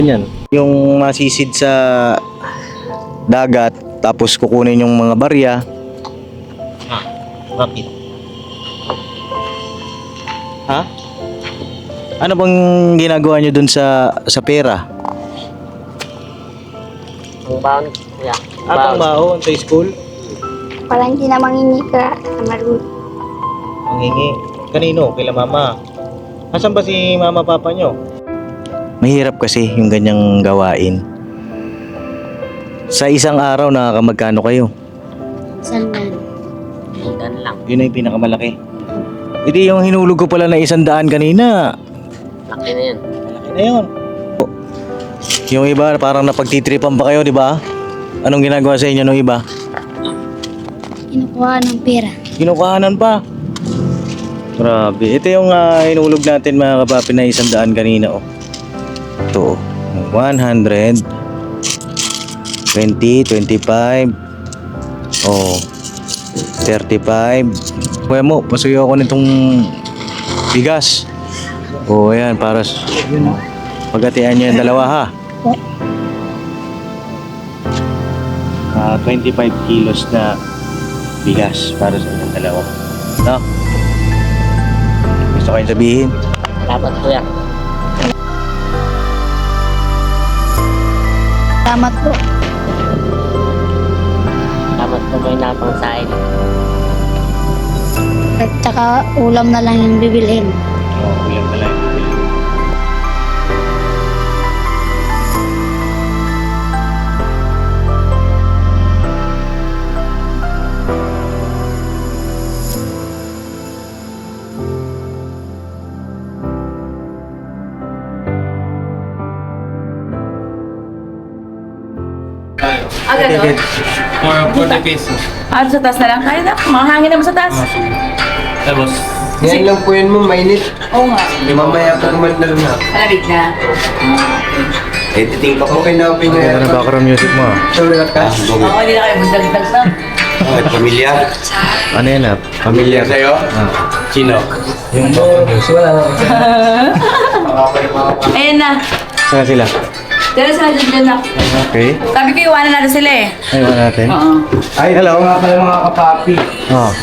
Yan. Yung masisid sa dagat, tapos kukunin yung mga barya. Bakit? Ha? Ano bang ginagawa nyo dun sa pera? Ang baon, kuya. Pang baon sa school? Parang hindi na mangingi ka sa marunong. Mangingi. Kanino? Kila mama. Asan ba si mama papa nyo? Mahirap kasi yung ganyang gawain. Sa isang araw nakakamagkano kayo? Sandan. Mindan lang. Yun na yung pinakamalaki. Hindi yung hinulog ko pala na 100 kanina. Laki na yun. Malaki na yun. Yung iba parang napagtitripan pa kayo, di ba? Anong ginagawa sa inyo nung iba? Kinukuha ng pera. Kinukahanan pa. Grabe. Ito yung hinulog natin mga kapapi na 100 kanina. Oh. Ito. 100. 20, 25. Oh. 35. Kuya mo, pasuyo ako nitong bigas. Oh, ayan. Para yun. Pagatian nyo yung dalawa ha. 25 kilos na bigas para sa inyong dalawa. No? Gusto kayong sabihin? Dapat, kuya. Salamat po. Dapat po may napang sain. At saka ulam na lang yung bibilhin. Oo, ulam na lang. Ah, gano'n? For the pesos. Ah, sa taas na lang? Kaya na, makahangin naman sa taas. Tapos, Yan lang po yun mo, mainit. Oo nga, Mamaya po kumandal na. malamig na. Editing pa po. Okay na, okay Ano na. na background music mo? Sulat ka? Oo, hindi na kayo magdagdag na. Bakit pamilya? Ano yan ah? Pamilya sa'yo? Sino? Yung background music. Ayan na. Saan sila? Dala sila dyan na. Okay. Sabi ko iwanan natin sila eh. Ayun natin. Oo. Ay, hello nga pala mga kapapi. Oh.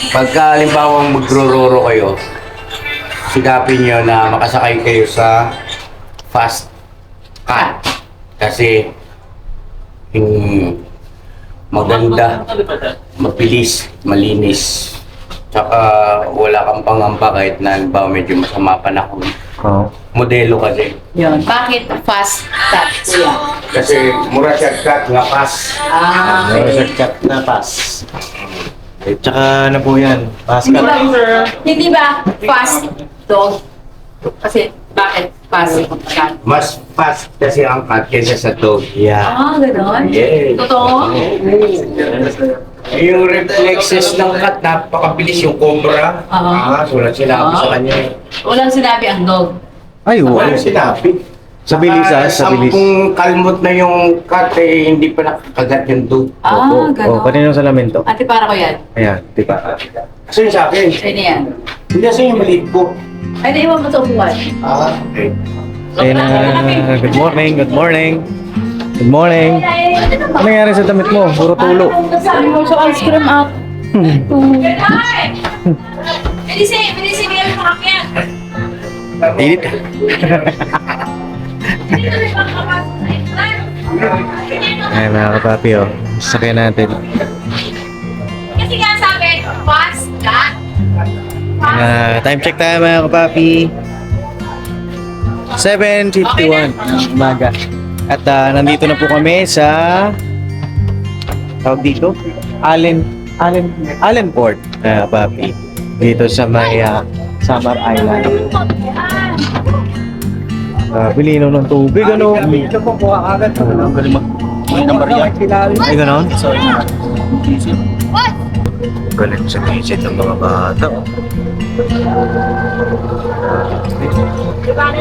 Pagka halimbawa magrororo kayo, sigapin nyo na makasakay kayo sa fast car. Kasi yung maganda, mabilis, malinis. Tsaka wala kang pangamba kahit na halimbawa medyo masama panahon. Oh. Modelo kasi. Yun. Bakit fast cut, kuya? Kasi mura shortcut nga pas. Ah, okay. Shortcut na pass. Eh, tsaka ano po yan? Hindi Pascal. ba, hindi ba fast dog? Kasi bakit fast cut? Mas fast kasi ang cut kaysa sa dog. Yeah. Ah, gano'n? Yes. Totoo? Yung reflexes ng cat, napakabilis yung cobra. Sulat sinabi sa kanya. Walang sinabi ang dog. Ay, Walang wow. sinabi. Sa bilis sa bilis. Sampung kalmot na yung cat, eh, hindi pa nakakagat yung dog. Ah, Oh, gano'n. kanino sa lamin to? Ate, para ko yan. Ayan, di ba? Kasi yung sa akin, Sa'yo na yan. hindi kasi yung maliit ko. Ay, naiwan mo sa upuan. Okay. Ayun na. Good morning, good morning. Good morning. Ano nangyari sa damit mo? Puro tulo. Sabi mo sa ice cream up. Init. Ay, mga kapapi, oh. Sakyan natin. Kasi nga sabi, fast cut. Time check tayo, mga kapapi. 7:51 ng umaga. At nandito na po kami sa tawag dito? Allenport, mga kapapi. Dito sa may Samar Island. Bilino ng tubig, ano? Ito po, kuha agad. Ang galing Ay, ganon? Galing sa visit ng mga bata.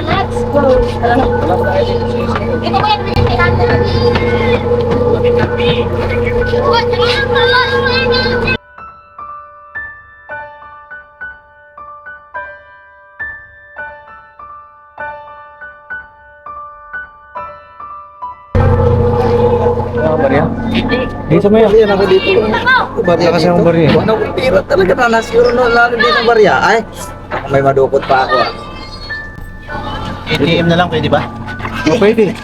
Let's go. Ito ko yan, pinagkailan namin. ka barya? Dito mo yan. Yan ako dito. Barya Lakas dito. ng barya. Ano kung pira talaga na nasiguro na lalo din ang barya. Ay, may madukot pa ako. ATM na lang, pwede ba? Pwede.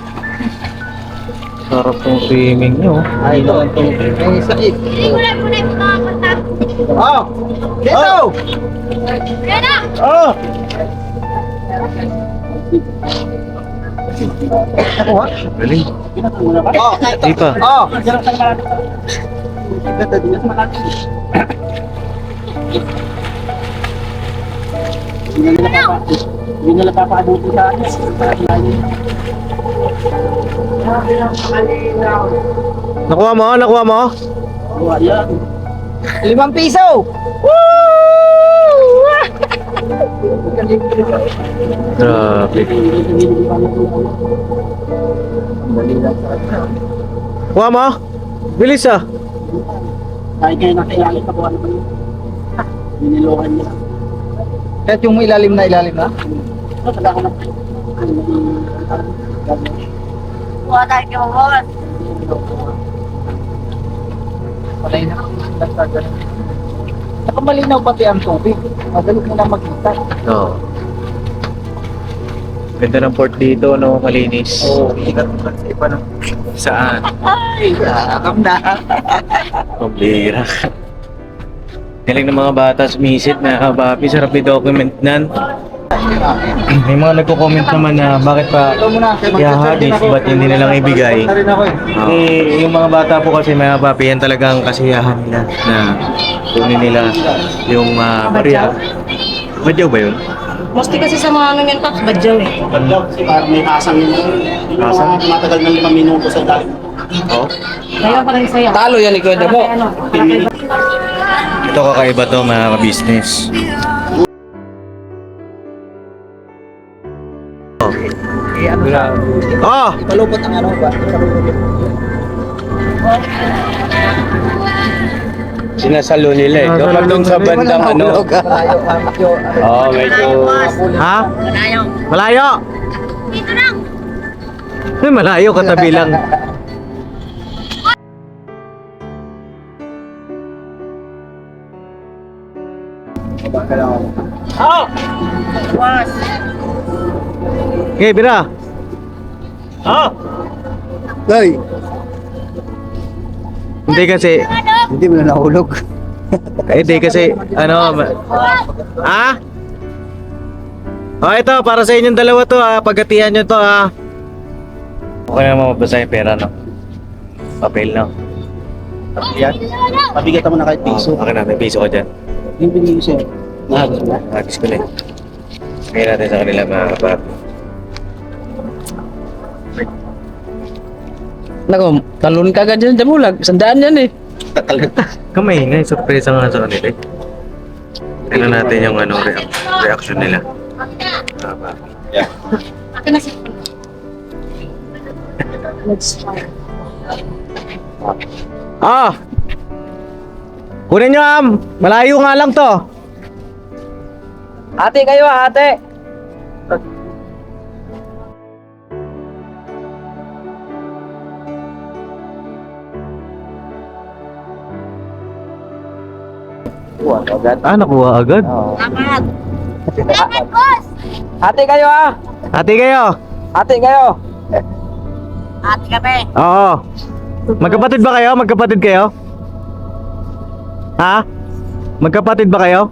Sarap tong swimming nyo. Ay, ito lang itong may sakit. Kulay-kulay mo mga kontak. Oh! Dito! Yan na! Oh! Ako ha? Galing. Oh! Di pa. Oh! Nakuha mo? Nakuha mo? 5 piso! Grabe. Kuha mo? Bilis ah. Kahit yung ilalim na. Kuha tayo kay Boss. Patay na. Nakamalinaw pati ang tubig. Madali mo na makita. Oo. Ganda ng port dito, no? Malinis. Oo, ingat mo sa iba no. Saan? Ay, nakakam na. Pambira. Galing ng mga bata sumisid na kababi. Sarap i-document nan. May mga nagko-comment naman na bakit pa Ikaw muna. ihahagis, ba't hindi nilang ibigay? Na rin ako eh. Eh, yung mga bata po kasi mga papi, yan talagang kasiyahan nila na kunin nila yung barya. Badyaw ba yun? Mostly kasi sa mga ano yan, Paps, badyaw eh. Parang may asang yun. Asang? Tumatagal ng 5 minuto sa dalim. Oo. Ayaw pa rin sa'yo. Talo yan, ikaw mo. Ano? Ito kakaiba to mga ka-business. Oh! Ipalupot ang ano ba? Sinasalo nila eh. Kapag doon sa bandang ano. Oo, medyo. Ha? Malayo. Malayo! Dito lang. Ay, malayo, katabi lang. Okay, Bira. Day, Hindi kasi, hindi mo na nahulog. hindi kasi, Oh, ito, para sa inyong dalawa to pagkatihan nyo to Okay naman mabasa yung pera, no? Papel, no? Yan. Pabigatan mo na kahit piso. Okay na, may piso ko dyan. Yung binigay sa'yo. Nahagis mo na. Hagis ko na eh. Kaya natin sa kanila mga kapapi. Nako, talon ka agad dyan, Jamulag. Sandaan yan eh. Kamay na, surpresa nga sa kanila eh. Tingnan natin yung reaction nila. Akin na si Let's try. Kunin nyo, malayo nga lang to. Ate kayo, ate. Nakuha agad. Salamat. Salamat, Boss. Ate kayo ah. Ate kayo. Ate kayo. Ate kami. Oo. Magkapatid ba kayo? Magkapatid kayo? Ha? Magkapatid ba kayo?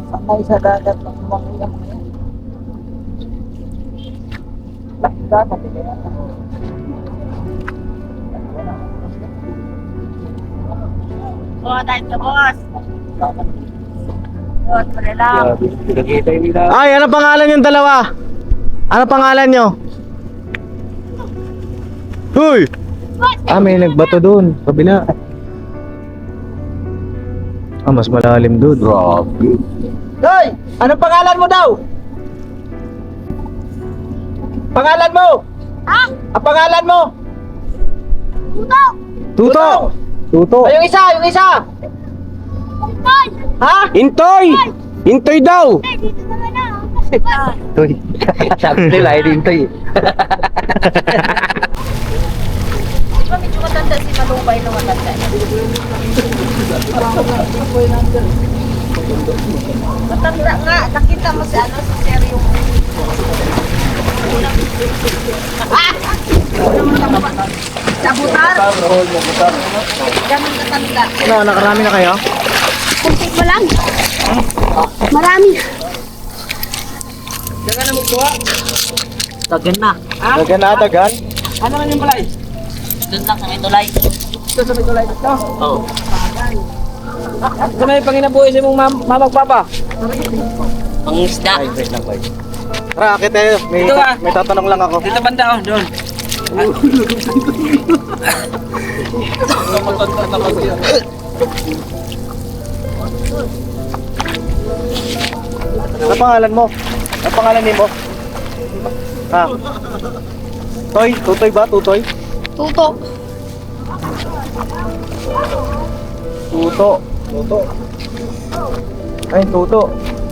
Sanay sa dagat ng mga yan. Dagat eh. Kuha tayo kay Boss. Boss, pala lang. Ay, ano pangalan yung dalawa? Ano pangalan nyo? Hoy! May nagbato doon, kabila. Mas malalim doon. Grabe. Hoy! Anong pangalan mo daw? Pangalan mo? Ha? Ang pangalan mo? Tuto. Tuto! Tuto! Ay, yung isa, yung isa! Intoy! Intoy daw! Toy. Sabi nila, ay din toy. Diba medyo matanda si Malubay na matanda? Matanda nga. Nakita mo si ano, si Sir yung... Sabutar? Ganun katanda. Ano, nakarami na kayo? Kunti pa lang. Marami. Tagan na. Dagan na, dagan. Doon lang kami tulay. Oo. Ito na yung panginabuhi sa mong mamagpapa. Pangisda. Tara, akit tayo. Ito ah. May tatanong lang ako. Dito banda oh, doon. Ano pangalan mo? Ano pangalan ni mo? Ha? Toy? Tutoy ba? Tutoy? Tuto. Tuto. Tuto. Ay, tuto.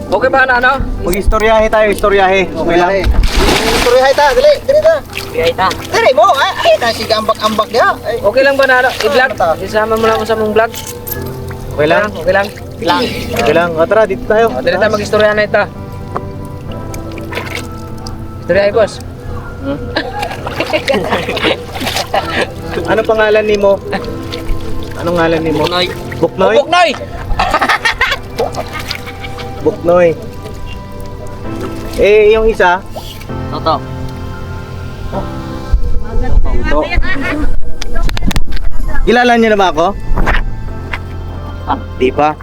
Okay ba na ano? Mag-istoryahe tayo, istoryahe. Okay lang. Istoryahe tayo, dali. Dali ta. Biyay ta. Dali mo, ay, sige, ambak-ambak ya. Ay, Okay lang ba na ano? I-vlog? Isama mo lang ako sa mong vlog? okay lang. Okay lang. Lang. Okay lang. O, tara, dito tayo. O, dali tayo mag-istorya na ito. Istorya ay boss. Ano pangalan ni mo? Anong ngalan ni mo? Punoy. Buknoy? Buknoy! Buknoy. Eh, yung isa? Toto. Tuto. Kilala niyo na ba ako? Di pa.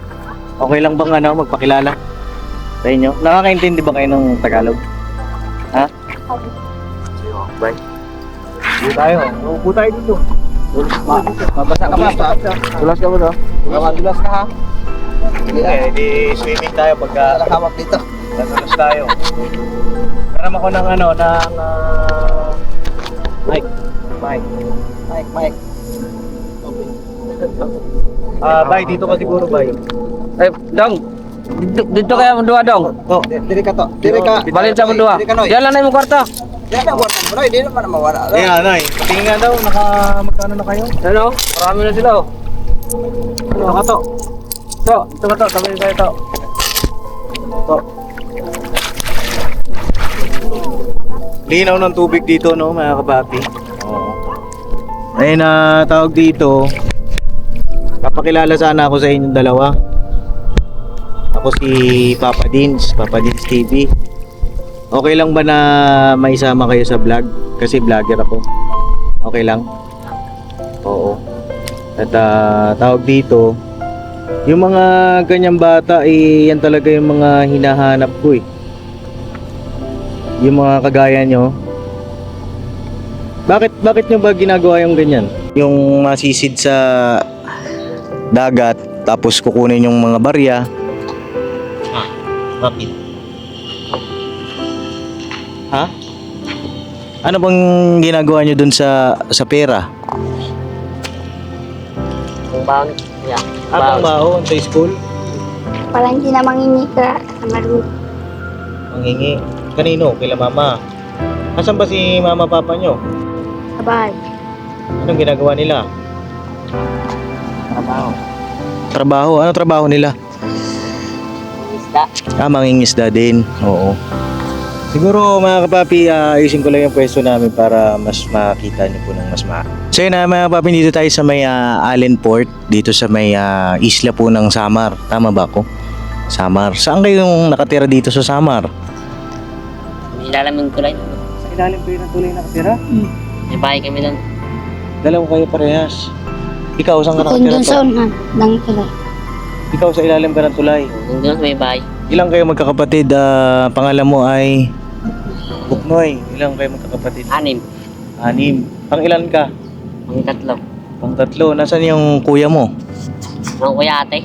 Okay lang bang ano, magpakilala sa inyo? Nakakaintindi ba kayo ng Tagalog? Ha? Bye. Upo tayo. Upo tayo dito. Mabasa ka ba? Tulas ka mo no? Dulas ka ha? Okay, di swimming tayo pagka hawak dito. Tulas tayo. Karam ako ng ano, ng Mike. Bye, dito ka siguro, bye. Eh, Dong. Dito kaya mo dua Dong. Oh, diri ka to. Diri ka. Balin sa mo dua. Diri ka, Noy. Diyan lang na yung kwarto. Diri ka, wala mo, Noy. Di naman mawala. Eh, Noy. Tingnan daw, magkano na kayo? Ano? Marami na sila oh. Ano ka to? To, ito ka to. Tabi kayo to. To. Linaw ng tubig dito, no, mga kabapi. Oo. Ayun na tawag dito. Papakilala sana ako sa inyong dalawa. Ako si Papa Dins TV. Okay lang ba na maisama kayo sa vlog? Kasi vlogger ako. Okay lang? Oo. At tawag dito, yung mga ganyang bata, yan talaga yung mga hinahanap ko eh. Yung mga kagaya nyo. Bakit nyo ba ginagawa yung ganyan? Yung masisid sa dagat, tapos kukunin yung mga barya. Bakit? Ha? Ano bang ginagawa nyo dun sa pera? Kung bang, yeah. Abang baho sa school? Parang hindi na manginika sa marunong. Mangingi. Kanino? Kila mama. Asan ba si mama papa nyo? Sa bahay. Anong ginagawa nila? Trabaho? Ano trabaho nila? Isda. Mangingisda din. Oo. Siguro mga kapapi, ayusin ko lang yung pwesto namin para mas makita nyo po ng mas So yun mga papi, dito tayo sa may Allen Port, dito sa may isla po ng Samar. Tama ba ako? Samar. Saan kayong nakatira dito sa Samar? Ilalam yung tulay. Sa ilalim po yun ang tuloy nakatira? May bahay kami doon. Dalawa kayo parehas. Ikaw, saan ka Ako nakatira dun sa unahan ng tulay. Ikaw sa ilalim ka ng tulay. Doon may bahay. Ilang kayo magkakapatid? Pangalan mo ay Buknoy, ilang kayo magkakapatid? 6. 6. Pang ilan ka? Ang 3. Pang 3. Nasaan yung kuya mo? Ang kuya ate.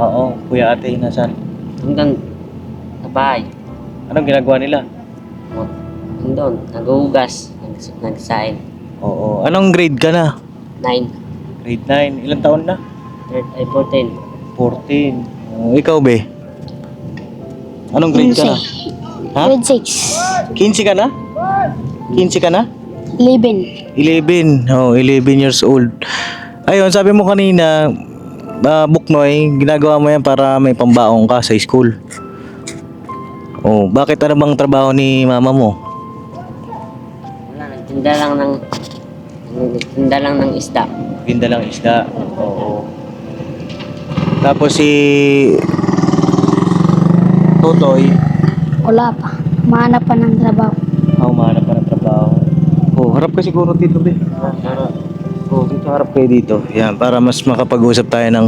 Oo, kuya ate, nasan? Doon. Sa bahay. Anong ginagawa nila? Doon. Naghuhugas. Nagsain. Oo. Anong grade ka na? 9. Grade 9. Ilang taon na? 14. 14. Ikaw, be? Anong grade ka na? Ha? Grade 6. 15 ka na? 15 ka na? 11. 11. Oh, 11 years old. Ayun, sabi mo kanina, Buknoy, ginagawa mo yan para may pambaong ka sa school. Oh, bakit ano bang trabaho ni mama mo? Wala, nagtinda lang ng isda. Tinda lang isda. Oo. Tapos si Totoy, Wala pa. Mahanap pa ng trabaho. umahanap pa ng trabaho. Oh, harap ka siguro dito, be. Oh, dito harap kayo dito. Yan, para mas makapag-usap tayo ng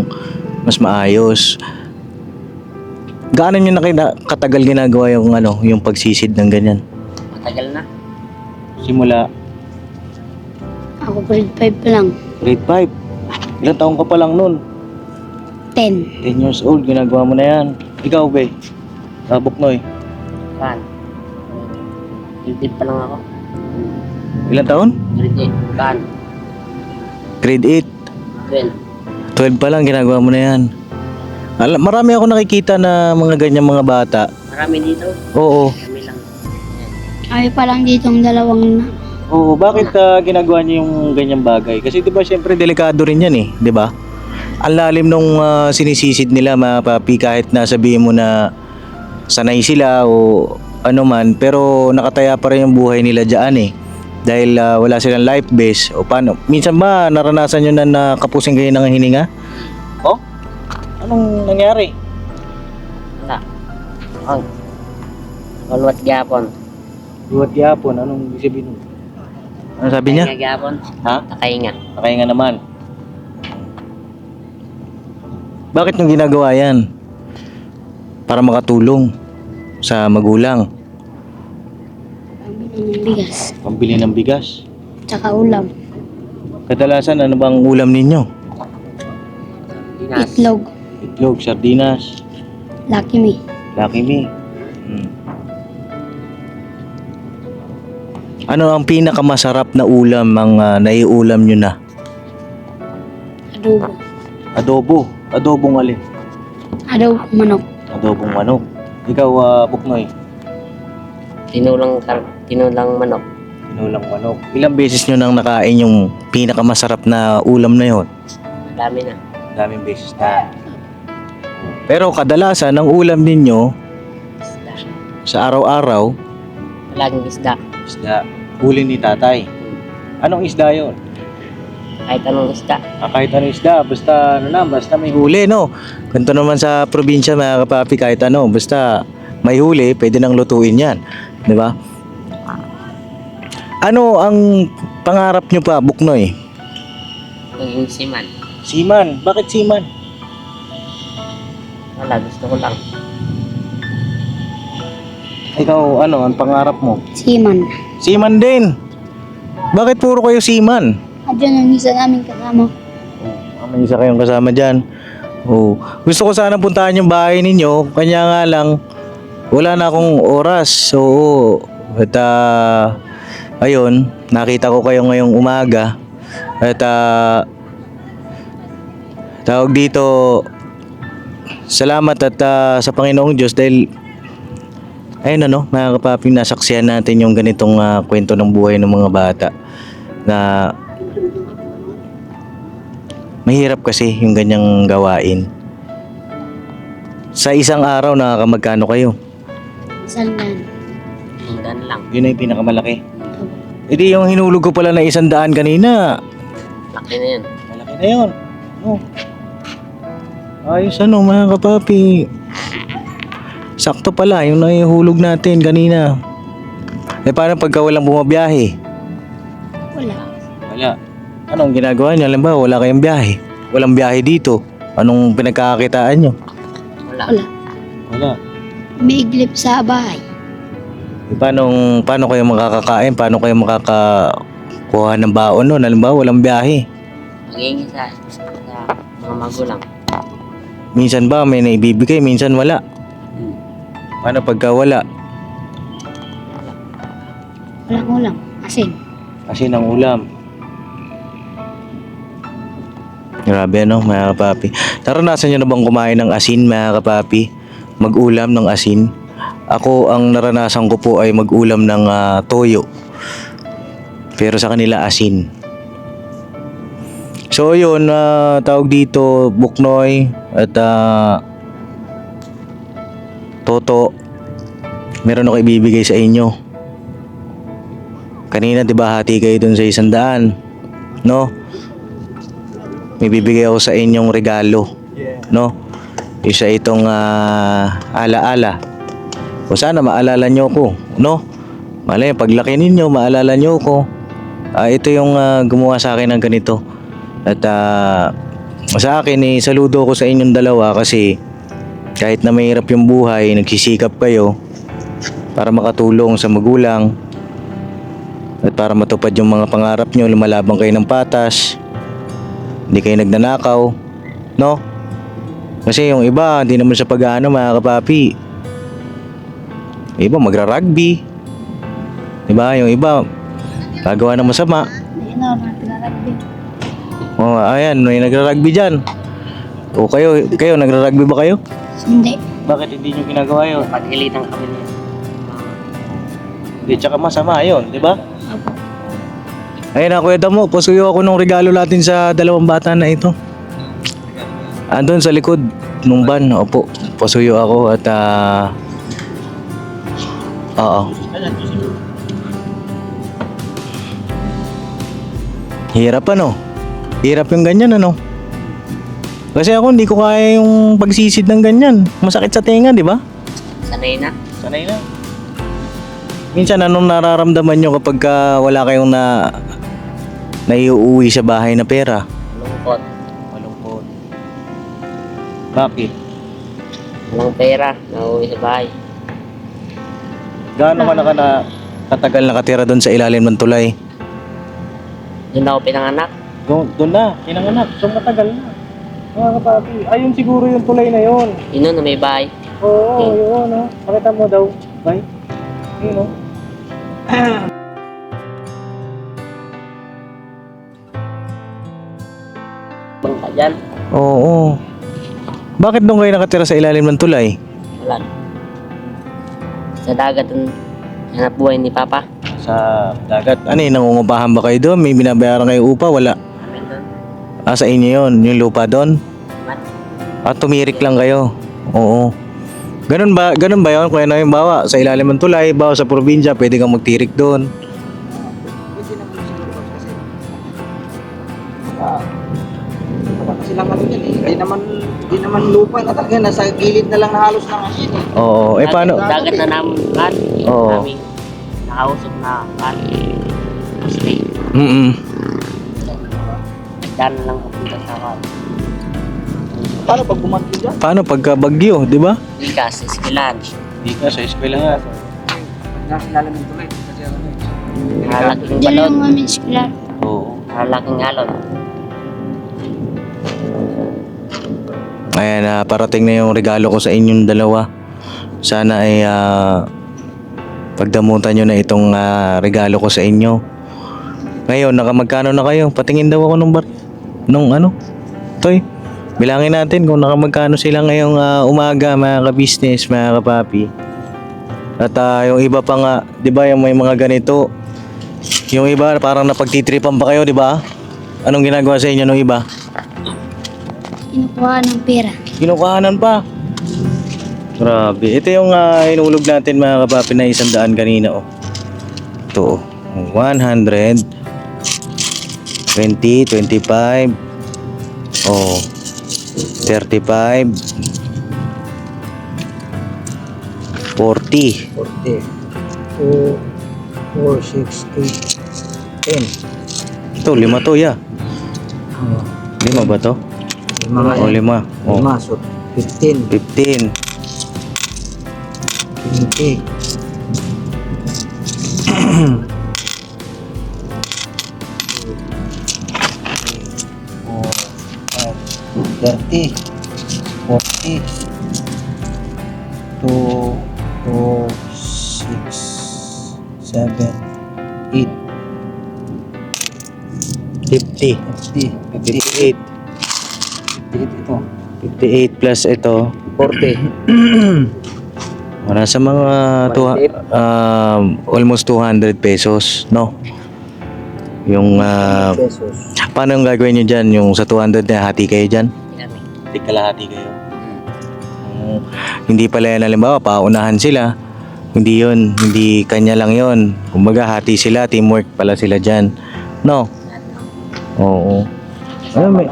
mas maayos. Gaano nyo na katagal ginagawa yung yung pagsisid ng ganyan? Matagal na. Simula Ako grade 5 pa lang. grade 5. Ilang taong ka pa lang nun? 10. 10 years old, ginagawa mo na yan. Ikaw, be? Buknoy, Kan. Grade 8 pa lang ako. ilang taon? Grade 8. Kan. Grade 12. 8. 12 pa lang, ginagawa mo na yan. Marami ako nakikita na mga ganyan mga bata. Marami dito. Oo. Kami lang. Kami pa lang ditong dalawang Oo, bakit ginagawa niyo yung ganyang bagay? Kasi 'di ba syempre delikado rin 'yan eh, 'di ba? Ang lalim nung sinisisid nila mga papi, kahit na sabihin mo na sanay sila o ano man, pero nakataya pa rin yung buhay nila diyan eh. Dahil wala silang life vest o paano. Minsan ba naranasan niyo na nakapusin kayo ng hininga? Oh? Anong nangyari? Wala. Ang. Walwat gapon. Buhat yapon, anong ibig sabihin nun? Ano sabi niya? Nakahinga gapon. Ha? Nakahinga. Nakahinga naman. Bakit nyo ginagawa yan? Para makatulong sa magulang. pambili ng bigas. Pambili ng bigas. Tsaka ulam. Kadalasan ano bang ulam ninyo? Dinas. Itlog. Itlog, sardinas, Lucky Me. Lucky Me. Ano ang pinakamasarap na ulam ang naiulam nyo na? Adobo. Adobo. Adobong alin? Adobo manok. Adobong manok. Ikaw, Buknoy, Tinulang manok. tinulang manok. Ilang beses nyo nang nakain yung pinakamasarap na ulam na yon? Dami na. Daming beses na. Pero kadalasan ang ulam ninyo Isda. sa araw-araw, Laging isda. isda. Huli ni tatay. Anong isda yon? Kahit anong isda. Kahit anong isda, basta basta may huli, no? Ganito naman sa probinsya mga kapapi, kahit ano, basta may huli, pwede nang lutuin yan. Di ba? Ano ang pangarap nyo pa, Buknoy? Maging siman. Seaman. Bakit seaman? Wala, gusto ko lang. Ikaw, ano, ang pangarap mo? Siman. Seaman din. Bakit puro kayo seaman? Adyan ang isa namin kasama. May isa kayong kasama dyan. Oh. Gusto ko sana puntahan yung bahay ninyo. Kanya nga lang, wala na akong oras. Oo. At ayun, nakita ko kayo ngayong umaga. At tawag dito, salamat at sa Panginoong Diyos dahil ayun mga kapaping, nasaksihan natin yung ganitong kwento ng buhay ng mga bata na mahirap kasi yung ganyang gawain. Sa isang araw nakakamagkano kayo? Saldan. Hanggan lang. Yun na yung pinakamalaki. E di yung hinulog ko pala na 100 kanina, Laki na yun. malaki na yun. Oh. Ayos mga kapapi. Sakto pala yung naihulog natin kanina. Eh paano pagka walang bumabiyahe? Wala. Wala. Anong ginagawa niyo? Alam ba, wala kayong biyahe. Walang biyahe dito. Anong pinagkakakitaan nyo? Wala. Wala. Wala. May iglip sa bahay. Eh, paano kayo makakakain? Paano kayo makakakuha ng baon nun? Alam ba, walang biyahe. Magiging sa mga magulang. Minsan ba may naibibigay, minsan wala. Paano pagka wala? Walang ulam. Asin. Kasi ng ulam. Grabe ano, mga kapapi. Naranasan nyo na bang kumain ng asin, mga kapapi? Mag-ulam ng asin? Ako, ang naranasan ko po ay mag-ulam ng toyo. Pero sa kanila asin. So yun, tawag dito Buknoy at Toto. Meron ako ibibigay sa inyo. Kanina 'di ba hati kayo dun sa 100, no? May bibigay ako sa inyong regalo, no? Isa itong alaala. O sana maalala nyo ko, no? Malay, paglaki ninyo, maalala nyo ko. Ito yung gumawa sa akin ng ganito. At sa akin, saludo ko sa inyong dalawa kasi kahit na mahirap yung buhay, nagsisikap kayo para makatulong sa magulang at para matupad yung mga pangarap nyo, lumalabang kayo ng patas. Hindi kayo nagnanakaw, no? Kasi yung iba, hindi naman sa pag-ano, mga kapapi. Yung iba, magra-rugby. Diba? Yung iba, gagawa ng masama. Hindi na, nagrarugby. Ayan, may nagra-rugby dyan. O kayo, nagra-rugby ba kayo? Hindi. Bakit hindi nyo ginagawa yun? Pag-ilitan kami niya. Hindi, tsaka masama yun, di ba? Ayun na, Kuya Damo, pasuyo ako ng regalo natin sa dalawang bata na ito. Andun sa likod nung van, opo, pasuyo ako at oo. Hirap ano? Hirap yung ganyan ano? Kasi ako hindi ko kaya yung pagsisid ng ganyan. Masakit sa tenga, di ba? Sanay na. Sanay na. Minsan anong nararamdaman nyo kapag wala kayong naiuwi sa bahay na pera? Malungkot. Malungkot. Bakit? Walang pera. Nauwi sa bahay. Gaano ka katagal nakatira doon sa ilalim ng tulay? Doon ako pinanganak. Doon na, pinanganak. So matagal na. Mga kapapi, ayun siguro yung tulay na yun. Yun na may bahay. Oo, yun no. Pakita mo daw. Bye. Yun no. Bangka dyan. Oo. Bakit doon kayo nakatira sa ilalim ng tulay? Wala. Sa dagat ang hanap buhay ni Papa. Sa dagat. Ano yun, nangungupahan ba kayo doon? May binabayaran kayo upa? Wala. Amin doon. Sa inyo yun, yung lupa doon? Tumirik lang kayo. Oo. Ganun ba yun? Kung ano yung bawa sa ilalim ng tulay, bawa sa probinsya, pwede kang magtirik doon. Kasi lang ano yan eh. Hindi naman lupa na talaga. Nasa gilid na lang na halos ng asin eh. Oo. Paano? Dagat na namin kan. Oo. Namin nakausap na kan. Stay. Nagdaan na lang pupunta sa kan. Paano pag bumagyo dyan? Paano pagka bagyo, di ba? Likas, Eskilan. Di ka sa eskwelahan. Nasa ilalim ng tulay. Kasi ano eh. Nalaking Diyan balon. lang namin sila. Oo. Nalaking alon. Ayan, parating na yung regalo ko sa inyong dalawa. Sana ay pagdamutan nyo na itong regalo ko sa inyo. Ngayon, nakamagkano na kayo? Patingin daw ako nung ano? Toy, bilangin natin kung nakamagkano sila ngayong umaga, mga ka-business, mga kapapi. At yung iba pa nga, di ba yung may mga ganito, yung iba parang napagtitripan pa kayo, di ba? Anong ginagawa sa inyo nung iba? Kinukuha ng pera. Kinukuhanan pa. Grabe. Ito yung inulog natin, mga kapapi, na 100 kanina. Oh. Ito. 100. 20, 25. Oh. 35. 40. 40. 2, 4, 6, 8, 10. Ito, 5 to, ya. 5 ba to? Mga O, 5. Oh. 5. So, 15. 15. 20. 30, 40, 2, 6, 7, 8, 50. 50, 58. Ito. 58 plus ito. 40. Wala sa mga almost 200 pesos, no? Yung Pesos. paano yung gagawin nyo dyan? Yung sa 200 na hati kayo dyan? Kami. Hindi kalahati kayo. Hindi pala yan, halimbawa, paunahan sila. Hindi yun, hindi kanya lang yun. Kumbaga, hati sila, teamwork pala sila dyan. No? Oo. Ano, may...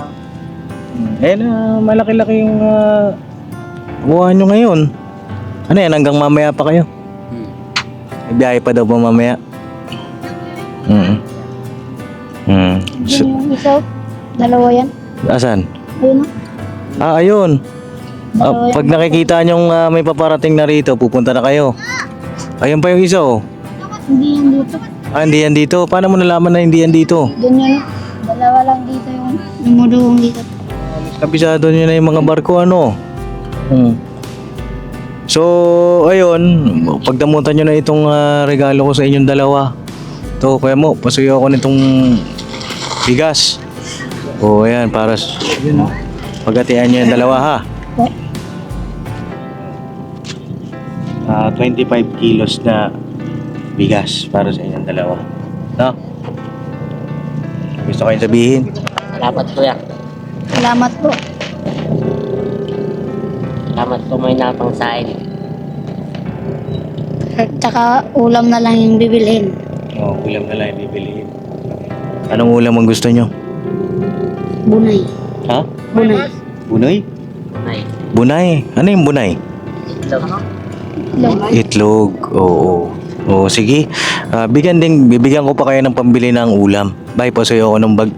malaki-laki yung buwan nyo ngayon. Ano yan, hanggang mamaya pa kayo? May biyahe pa daw pa mamaya? So, Yun yung isa. Dalawa yan. asan? Ayun o. Ayun. Pag nakikita nyong may paparating na rito, pupunta na kayo. Ayun pa yung isa oh. Hindi yan dito. Hindi yan dito. Paano mo nalaman na hindi yan dito? Doon yun o. Dalawa lang dito yung lumudugong dito. Kabisado nyo na yung mga barko ano. So, ayun. Pagdamutan nyo na itong regalo ko sa inyong dalawa. Ito, kaya mo, pasuyo ako nitong bigas. O, ayan, para pagatian nyo yung dalawa ha. 25 kilos na bigas para sa inyong dalawa. No? Gusto kayong sabihin? Salamat kuya. Salamat po. Salamat po may napangsain. Tsaka ulam na lang yung bibilhin. Oo, ulam na lang yung bibiliin. Anong ulam ang gusto nyo? Bunay. Ha? Bunay. Bunay? Ay. Bunay? Ano yung bunay? Ilang. Itlog. Oo. Oo, sige. Bibigyan ko pa kayo ng pambili ng ulam. Bye, pasuyo ako ng bag.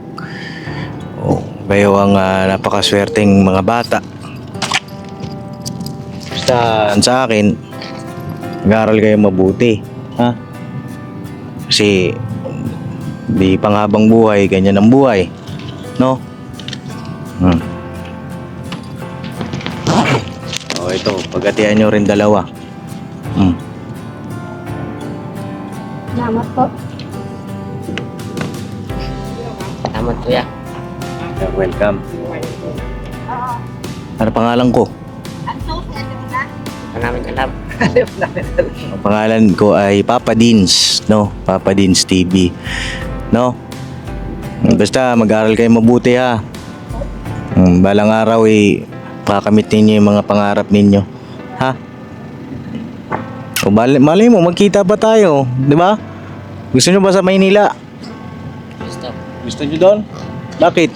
Oo, kayo ang napakaswerteng mga bata. Basta sa akin, mag-aaral kayo mabuti. Ha? Kasi di panghabang buhay, ganyan ang buhay. No? O ito, pagatian nyo rin dalawa. Salamat po. Salamat kuya. You're welcome. Ano pangalan ko? Maraming alam. Ang pangalan ko ay Papa Dins, no? Papa Dins TV. No? Basta mag-aral kayo mabuti ha. Balang araw pakamit ninyo yung mga pangarap ninyo. Ha? O malay mo, magkita pa tayo, di ba? Gusto nyo ba sa Maynila? Gusto. Gusto nyo doon? Bakit?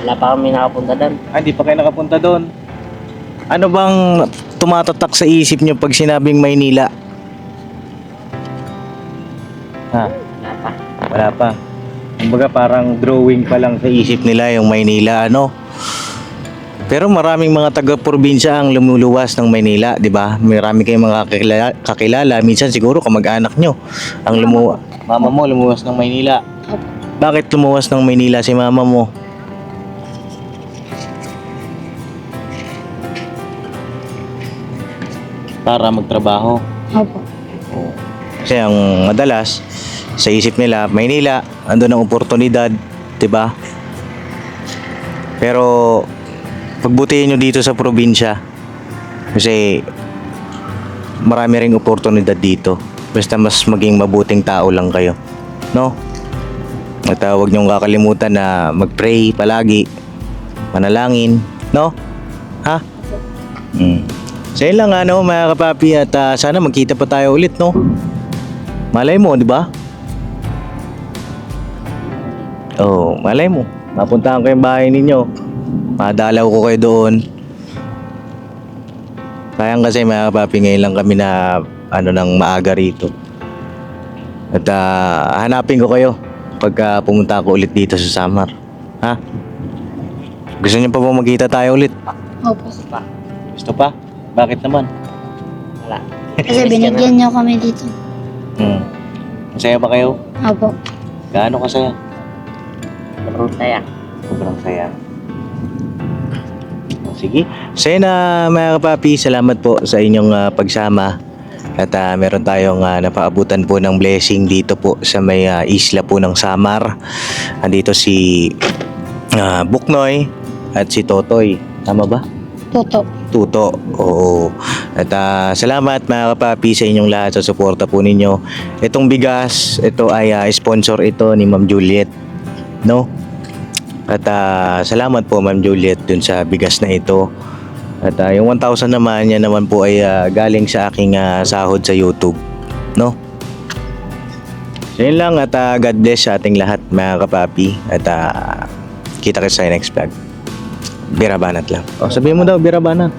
Wala pa kami nakapunta doon. Hindi pa kayo nakapunta doon. Ano bang tumatatak sa isip nyo pag sinabing Maynila? Ha? Wala pa. Wala pa. Kumbaga parang drawing pa lang sa isip nila yung Maynila, ano? Pero maraming mga taga-probinsya ang lumuluwas ng Maynila, di ba? Marami kayong mga kakilala. Minsan siguro kamag-anak nyo ang mama mo lumuwas ng Maynila. Bakit lumuwas ng Maynila si mama mo? Para magtrabaho. Opo. Kasi ang madalas sa isip nila, Maynila, andun ang oportunidad, 'di ba? Pero pagbutihin nyo dito sa probinsya kasi marami ring oportunidad dito. Basta mas maging mabuting tao lang kayo, no? At huwag nyo kakalimutan na mag-pray palagi, manalangin, no? Ha? So yun lang ano mga kapapi at sana magkita pa tayo ulit, no? Malay mo, di ba? Oh, malay mo. Mapuntahan ko yung bahay ninyo. Madalaw ko kayo doon. Sayang kasi mga kapapi, ngayon lang kami na ng maaga rito. At hanapin ko kayo pagka pumunta ako ulit dito sa Samar. Ha? Gusto niyo pa ba magkita tayo ulit? Opo. Gusto pa? Bakit naman? Wala. Kasi binigyan niyo kami dito. Masaya ba kayo? Opo. Gaano kasaya? Sobrang saya. Sobrang saya. Sige. So yun mga kapapi, salamat po sa inyong pagsama. At meron tayong napaabutan po ng blessing dito po sa may isla po ng Samar. Andito si Buknoy at si Totoy. Tama ba? Toto. Tuto. Oo. At salamat mga kapapi sa inyong lahat sa suporta po ninyo. Itong bigas, ito ay sponsor ito ni Ma'am Juliet. No? At salamat po Ma'am Juliet dun sa bigas na ito. At yung 1,000 naman, yan naman po ay galing sa aking sahod sa YouTube. No? So yun lang at God bless sa ating lahat mga kapapi. At kita kita sa next vlog. Birabanat lang. O, sabihin mo daw, birabanat.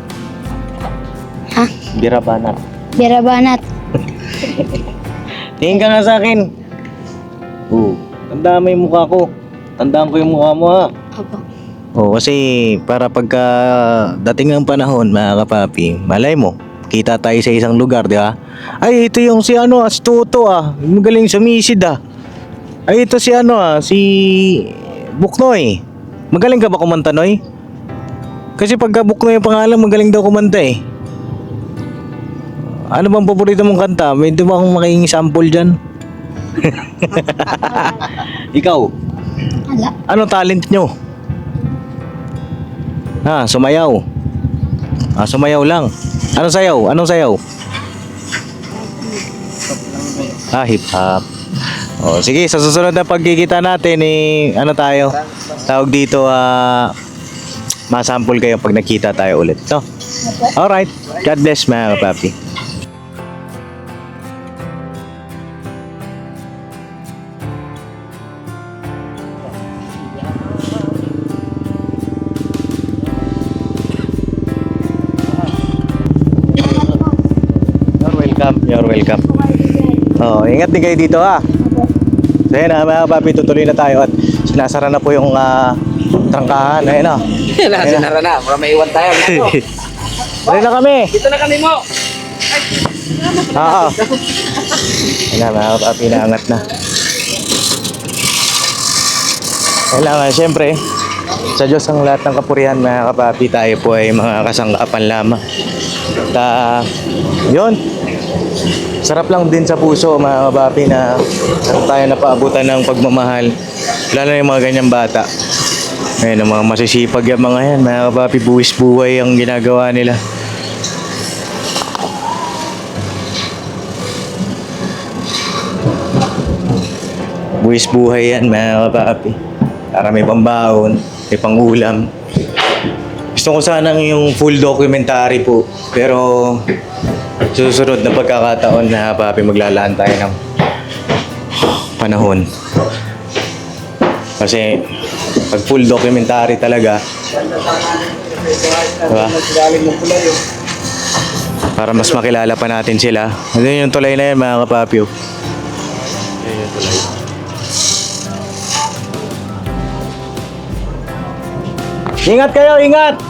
Ha? Birabanat. Birabanat. Tingin ka nga sa akin. Oo. Tandaan mo yung mukha ko. Tandaan ko yung mukha mo ha. Opo. Oo, kasi para pagka dating ng panahon, mga kapapi, malay mo, kita tayo sa isang lugar, di ba? Ay, ito yung si ano, si Toto magaling sumisid Ay, ito si ano si Buknoy. Magaling ka ba kumanta, Noy? Kasi pagka Buknoy yung pangalan, magaling daw kumanta eh. Ano bang paborito mong kanta? May di ba akong makihingi sample dyan? Ikaw? Wala. Anong talent nyo? Sumayaw. Sumayaw lang. Anong sayaw? Anong sayaw? Hip hop. Sige, sa susunod na pagkikita natin ano tayo? Tawag dito masample kayo pag nakita tayo ulit, no? Alright. God bless mga kapapi. You're welcome. Ingat din kayo dito So yun mga papi, tutuloy na tayo at sinasara na po yung trangkahan. Ayun Sinara na, para may iwan tayo. Tuloy na kami. Dito na kami mo. Oo. Ayun mga papi, naangat na. Kailangan syempre sa Diyos ang lahat ng kapurihan mga kapapi. Tayo po ay mga kasangkapan lamang. At yun, sarap lang din sa puso mga kapapi na tayo napaabutan ng pagmamahal, lalo na yung mga ganyang bata. Ayun, ang mga masisipag yung mga yan mga kapapi, buwis buhay ang ginagawa nila. Buwis buhay yan mga kapapi, para may pambaon, may pangulam. Gusto ko sanang yung full documentary po, pero susunod na pagkakataon na papi maglalaan tayo ng panahon. Kasi pag full documentary talaga, diba? Para mas makilala pa natin sila. Ano yung tulay na yan mga kapapi? Yan yung tulay. Ingat kayo, ingat!